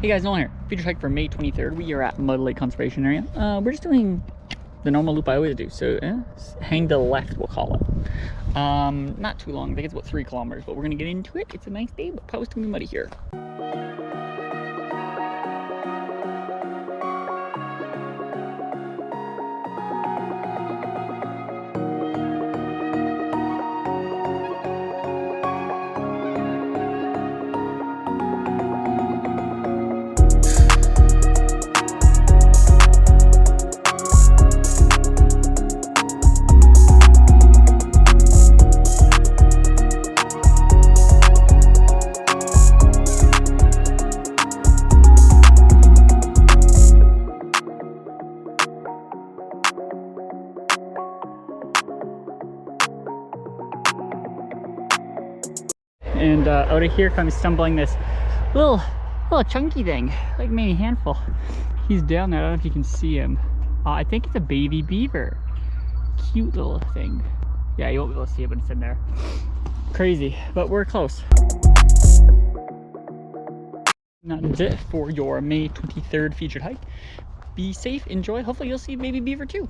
Hey guys, Nolan here. Feature hike for May 23rd. We are at Mud Lake Conservation Area. We're just doing the normal loop I always do. So hang to the left, we'll call it. Not too long. I think it's about 3 kilometers, but we're gonna get into it. It's a nice day, but probably gonna be muddy here. And out of here comes stumbling this little chunky thing, like maybe a handful. He's down there. I don't know if you can see him. I think it's a baby beaver. Cute little thing. Yeah, you won't be able to see it, but it's in there. Crazy, but we're close. That's it for your May 23rd featured hike. Be safe, enjoy. Hopefully you'll see baby beaver too.